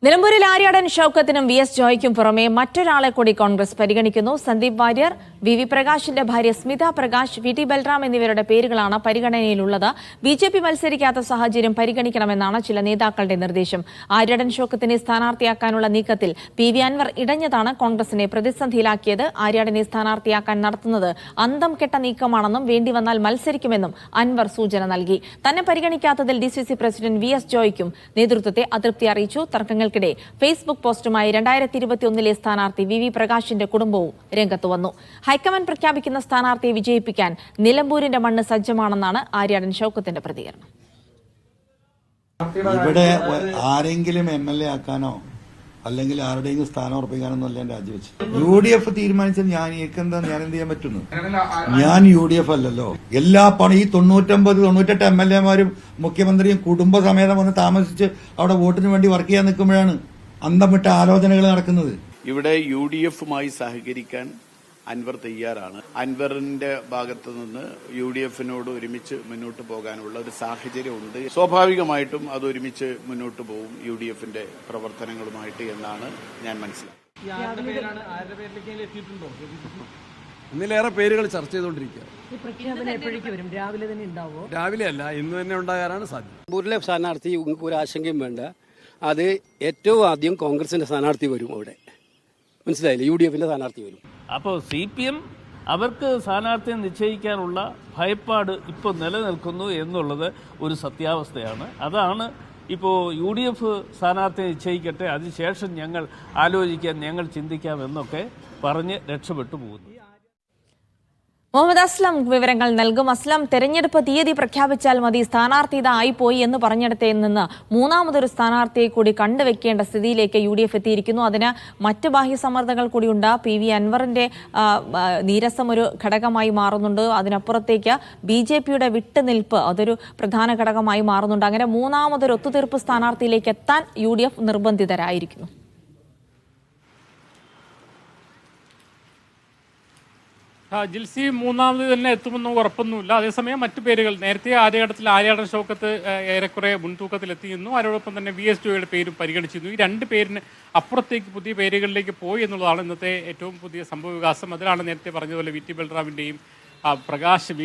നിലമ്പൂരിൽ ആര്യാടൻ ഷൗക്കത്തിനും വി.എസ്. ജോയ്ക്കും പുറമെ മറ്റൊരാളെ കൂടി കോൺഗ്രസ് പരിഗണിക്കുന്നു. സന്ദീപ് വാര്യർ, വി പ്രകാശിന്റെ ഭാര്യ സ്മിത പ്രകാശ്, വി ബൽറാം എന്നിവരുടെ പേരുകളാണ് പരിഗണനയിലുള്ളത്. ബി.ജെ.പി മത്സരിക്കാത്ത സാഹചര്യം പരിഗണിക്കണമെന്നാണ് ചില നേതാക്കളുടെ നിർദ്ദേശം. ആര്യാടൻ ഷൗക്കത്തിനെ സ്ഥാനാർത്ഥിയാക്കാനുള്ള നീക്കത്തിൽ പി.വി. അൻവർ ഇടഞ്ഞതാണ് കോൺഗ്രസിനെ പ്രതിസന്ധിയിലാക്കിയത്. ആര്യാടനെ സ്ഥാനാർത്ഥിയാക്കാൻ നടത്തുന്നത് അന്തം കെട്ട നീക്കമാണെന്നും വേണ്ടിവന്നാൽ മത്സരിക്കുമെന്നും അൻവർ സൂചന നൽകി. തന്നെ പരിഗണിക്കാത്തതിൽ ഡി.സി.സി പ്രസിഡന്റ് വി.എസ്. ജോയ്ക്കും നേതൃത്വത്തെ അതൃപ്തി അറിയിച്ചു. തർക്കങ്ങൾക്കിടെ ഫേസ്ബുക്ക് പോസ്റ്റുമായി 2021 സ്ഥാനാർത്ഥി വി പ്രകാശിന്റെ കുടുംബവും രംഗത്ത് വന്നു. ഹൈക്കമാൻഡ് പ്രഖ്യാപിക്കുന്ന സ്ഥാനാർത്ഥിയെ വിജയിപ്പിക്കാൻ നിലമ്പൂരിന്റെ മണ്ണ് സജ്ജമാണെന്നാണ് ആര്യാടൻ ഷൗക്കത്തിന്റെ പ്രതികരണം. ഇവിടെ ആരെങ്കിലും MLA ആക്കാനോ അല്ലെങ്കിൽ ആരുടെയെങ്കിലും സ്ഥാനം ഉറപ്പിക്കാനൊന്നും അല്ല ഞാൻ രാജിവെച്ചു. UDF തീരുമാനിച്ചാൽ ഞാൻ എന്ത് ചെയ്യാൻ പറ്റുന്നു? ഞാൻ UDF അല്ലല്ലോ. എല്ലാ ഈ 99-98 MLA-മാരും മുഖ്യമന്ത്രിയും കുടുംബസമേതം വന്ന് താമസിച്ച് അവിടെ വോട്ടിന് വേണ്ടി വർക്ക് ചെയ്യാൻ നിൽക്കുമ്പോഴാണ് അന്തം വിട്ട ആലോചനകൾ നടക്കുന്നത്. ഇവിടെ UDF-മായി സഹകരിക്കാൻ അൻവർ തയ്യാറാണ്. അൻവറിന്റെ ഭാഗത്ത് നിന്ന് UDF-നോട് ഒരുമിച്ച് മുന്നോട്ട് പോകാനുള്ള ഒരു സാഹചര്യം ഉണ്ട്. സ്വാഭാവികമായിട്ടും അത് ഒരുമിച്ച് മുന്നോട്ട് പോകും UDF-ന്റെ പ്രവർത്തനങ്ങളുമായിട്ട് എന്നാണ് ഞാൻ മനസ്സിലാക്കുന്നത്. ഇന്നിലേറെ പേരുകൾ ചർച്ച ചെയ്തുകൊണ്ടിരിക്കുക. രാവിലെ അല്ല, ഇന്ന് തന്നെ ഉണ്ടാകാനാണ് സാധ്യത. നിലമ്പൂരിലെ സ്ഥാനാർത്ഥി ഒരു ആശങ്കയും വേണ്ട. അത് ഏറ്റവും ആദ്യം കോൺഗ്രസിന്റെ സ്ഥാനാർത്ഥി വരും. അവിടെ മനസ്സിലായില്ലേ? UDF-ന്റെ സ്ഥാനാർത്ഥി വരും. അപ്പോൾ CPM അവർക്ക് സ്ഥാനാർത്ഥിയെ നിശ്ചയിക്കാനുള്ള ഭയപ്പാട് ഇപ്പോൾ നിലനിൽക്കുന്നു എന്നുള്ളത് ഒരു സത്യാവസ്ഥയാണ്. അതാണ് ഇപ്പോൾ UDF സ്ഥാനാർത്ഥിയെ നിശ്ചയിക്കട്ടെ, അതിനുശേഷം ഞങ്ങൾ ആലോചിക്കാം, ഞങ്ങൾ ചിന്തിക്കാം എന്നൊക്കെ പറഞ്ഞ് രക്ഷപ്പെട്ടു പോകുന്നു. മുഹമ്മദ് അസ്ലം വിവരങ്ങൾ നൽകും. അസ്ലം, തെരഞ്ഞെടുപ്പ് തീയതി പ്രഖ്യാപിച്ചാൽ മതി, സ്ഥാനാർത്ഥി ഇതായിപ്പോയി എന്ന് പറഞ്ഞിടത്തിൽ നിന്ന് മൂന്നാമതൊരു സ്ഥാനാർത്ഥിയെ കൂടി കണ്ടുവെക്കേണ്ട സ്ഥിതിയിലേക്ക് UDF എത്തിയിരിക്കുന്നു. അതിന് മറ്റ് ബാഹ്യ സമ്മർദ്ദങ്ങൾ കൂടിയുണ്ട്. പി.വി. അൻവറിന്റെ നീരസം ഒരു ഘടകമായി മാറുന്നുണ്ട്. അതിനപ്പുറത്തേക്ക് BJP-യുടെ വിട്ടുനിൽപ്പ് അതൊരു പ്രധാന ഘടകമായി മാറുന്നുണ്ട്. അങ്ങനെ മൂന്നാമതൊരു ഒത്തുതീർപ്പ് സ്ഥാനാർത്ഥിയിലേക്ക് എത്താൻ UDF നിർബന്ധിതരായിരിക്കുന്നു. ജിൽസി മൂന്നാമത് തന്നെ എത്തുമെന്ന് ഉറപ്പൊന്നുമില്ല. അതേസമയം മറ്റു പേരുകൾ നേരത്തെ ആദ്യഘട്ടത്തിൽ ആര്യാടൻ ഷൗക്കത്ത് ഏറെക്കുറെ മുൻതൂക്കത്തിലെത്തിയിരുന്നു. അതോടൊപ്പം തന്നെ വി.എസ്. ജോയുടെ പേരും പരിഗണിച്ചിരുന്നു. ഈ രണ്ട് പേരിന് അപ്പുറത്തേക്ക് പുതിയ പേരുകളിലേക്ക് പോയി എന്നുള്ളതാണ് ഇന്നത്തെ ഏറ്റവും പുതിയ സംഭവ വികാസം. അതിലാണ് നേരത്തെ പറഞ്ഞതുപോലെ വി ബൽറാമിൻ്റെയും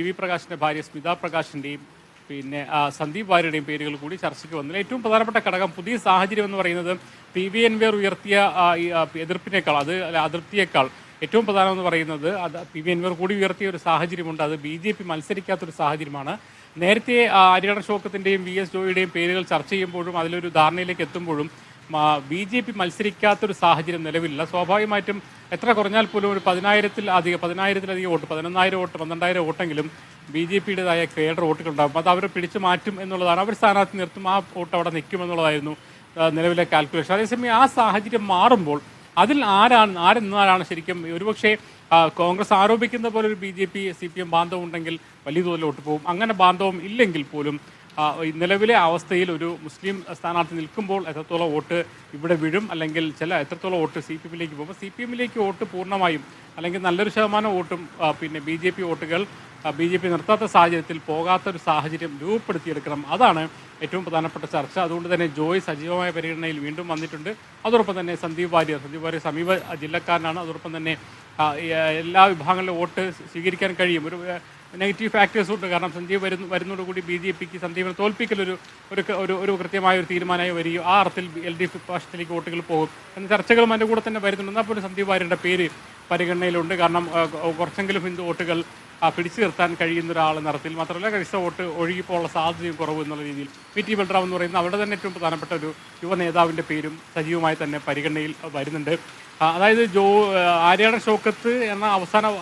വി പ്രകാശിൻ്റെ ഭാര്യ സ്മിത പ്രകാശിൻ്റെയും പിന്നെ സന്ദീപ് വാര്യരുടെയും പേരുകൾ കൂടി ചർച്ചയ്ക്ക് വന്നില്ല. ഏറ്റവും പ്രധാനപ്പെട്ട ഘടകം പുതിയ സാഹചര്യം എന്ന് പറയുന്നത് പി.വി. അൻവർ ഉയർത്തിയ എതിർപ്പിനേക്കാൾ അതൃപ്തിയേക്കാൾ ഏറ്റവും പ്രധാനമെന്ന് പറയുന്നത് അത് പി.വി. അൻവർ കൂടി ഉയർത്തിയ ഒരു സാഹചര്യമുണ്ട്. അത് BJP മത്സരിക്കാത്തൊരു സാഹചര്യമാണ്. നേരത്തെ ആര്യാടൻ ഷൗക്കത്തിൻ്റെയും വി.എസ്. ജോയിയുടെയും പേരുകൾ ചർച്ച ചെയ്യുമ്പോഴും അതിലൊരു ധാരണയിലേക്ക് എത്തുമ്പോഴും BJP മത്സരിക്കാത്തൊരു സാഹചര്യം നിലവിലില്ല. സ്വാഭാവികമായിട്ടും എത്ര കുറഞ്ഞാൽ പോലും ഒരു 10,000-ലധികം വോട്ട്, 11,000 വോട്ട്, 12,000 വോട്ടെങ്കിലും BJP-യുടേതായ കേഡർ വോട്ടുകളുണ്ടാകും. അത് അവരെ പിടിച്ചു മാറ്റും എന്നുള്ളതാണ്. അവർ സ്ഥാനാർത്ഥി നിർത്തും, ആ വോട്ട് അവിടെ നിൽക്കുമെന്നുള്ളതായിരുന്നു നിലവിലെ കാൽക്കുലേഷൻ. അതേസമയം ആ സാഹചര്യം മാറുമ്പോൾ അതിൽ ആരെന്നാലാണ് ശരിക്കും ഒരുപക്ഷെ കോൺഗ്രസ് ആരോപിക്കുന്ന പോലെ ഒരു BJP CPM ബാന്ധവം ഉണ്ടെങ്കിൽ വലിയ തോതിൽ വോട്ട് പോകും. അങ്ങനെ ബാന്ധവം ഇല്ലെങ്കിൽ പോലും നിലവിലെ അവസ്ഥയിൽ ഒരു മുസ്ലിം സ്ഥാനാർത്ഥി നിൽക്കുമ്പോൾ എത്രത്തോളം വോട്ട് ഇവിടെ വീഴും, അല്ലെങ്കിൽ എത്രത്തോളം വോട്ട് CPM-ലേക്ക് പോകുമ്പോൾ CPM-ലേക്ക് വോട്ട് പൂർണ്ണമായും അല്ലെങ്കിൽ നല്ലൊരു ശതമാനം വോട്ടും പിന്നെ BJP വോട്ടുകൾ BJP നിർത്താത്ത സാഹചര്യത്തിൽ പോകാത്തൊരു സാഹചര്യം രൂപപ്പെടുത്തിയെടുക്കണം. അതാണ് ഏറ്റവും പ്രധാനപ്പെട്ട ചർച്ച. അതുകൊണ്ട് തന്നെ ജോയ് സജീവമായ പരിഗണനയിൽ വീണ്ടും വന്നിട്ടുണ്ട്. അതോടൊപ്പം തന്നെ സന്ദീപ് വാര്യർ സമീപ ജില്ലക്കാരനാണ്. അതോടൊപ്പം തന്നെ എല്ലാ വിഭാഗങ്ങളിലും വോട്ട് സ്വീകരിക്കാൻ കഴിയും. ഒരു നെഗറ്റീവ് ഫാക്ടേഴ്സ് ഉണ്ട്. കാരണം സന്ദീപ് വരുന്നതോടുകൂടി BJP-ക്ക് സന്ദീപിനെ തോൽപ്പിക്കലൊരു ഒരു കൃത്യമായ ഒരു തീരുമാനമായി വരികയും ആ അർത്ഥത്തിൽ LDF പക്ഷത്തിലേക്ക് വോട്ടുകൾ പോകും എന്ന ചർച്ചകളും അതിൻ്റെ കൂടെ തന്നെ വരുന്നുണ്ട്. അപ്പോൾ സന്ദീപ് വാര്യരുടെ പേര് പരിഗണനയിലുണ്ട്. കാരണം കുറച്ചെങ്കിലും ഹിന്ദു വോട്ടുകൾ പിടിച്ചു നിർത്താൻ കഴിയുന്ന ഒരാൾ നിറത്തിൽ മാത്രമല്ല ക്രൈസ്തവ വോട്ട് ഒഴുകിപ്പോയുള്ള സാധ്യതയും കുറവ് എന്നുള്ള രീതിയിൽ വി ബൽറാം എന്ന് പറയുന്ന അവിടെ തന്നെ ഏറ്റവും പ്രധാനപ്പെട്ട ഒരു യുവ നേതാവിൻ്റെ പേരും സജീവമായി തന്നെ പരിഗണനയിൽ വരുന്നുണ്ട്. അതായത് ആര്യാടൻ ഷൗക്കത്ത് എന്ന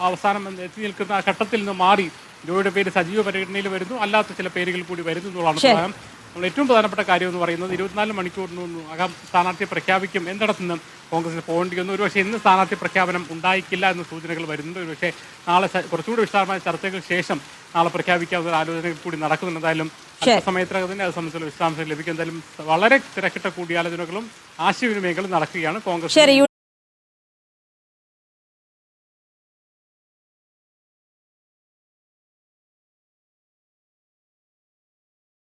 അവസാനം എത്തി നിൽക്കുന്ന ഘട്ടത്തിൽ നിന്ന് മാറി ജോയുടെ പേര് സജീവ പരിഗണനയിൽ വരുന്നു, അല്ലാത്ത ചില പേരുകൾ കൂടി വരുന്നു എന്നുള്ളതാണ് പ്രധാനം. നമ്മൾ ഏറ്റവും പ്രധാനപ്പെട്ട കാര്യം എന്ന് പറയുന്നത് 24 മണിക്കൂറിനകം സ്ഥാനാർത്ഥിയെ പ്രഖ്യാപിക്കും എന്നിടത്തുനിന്ന് കോൺഗ്രസിന് പോകേണ്ടി വന്നു. ഒരുപക്ഷെ ഇന്ന് സ്ഥാനാർത്ഥി പ്രഖ്യാപനം ഉണ്ടായിക്കില്ല എന്ന സൂചനകൾ വരുന്നുണ്ട്. ഒരുപക്ഷെ നാളെ കുറച്ചുകൂടി വിശദമായ ചർച്ചകൾക്ക് ശേഷം നാളെ പ്രഖ്യാപിക്കാവുന്ന ആലോചനകൾ കൂടി നടക്കുന്നുണ്ട്. എന്തായാലും സമയത്തിനകം തന്നെ അത് സംബന്ധിച്ചുള്ള വിശദാംശങ്ങൾ ലഭിക്കും. എന്തായാലും വളരെ തിരക്കിട്ട കൂടിയാലോചനകളും ആശയവിനിമയങ്ങളും നടക്കുകയാണ് കോൺഗ്രസ്.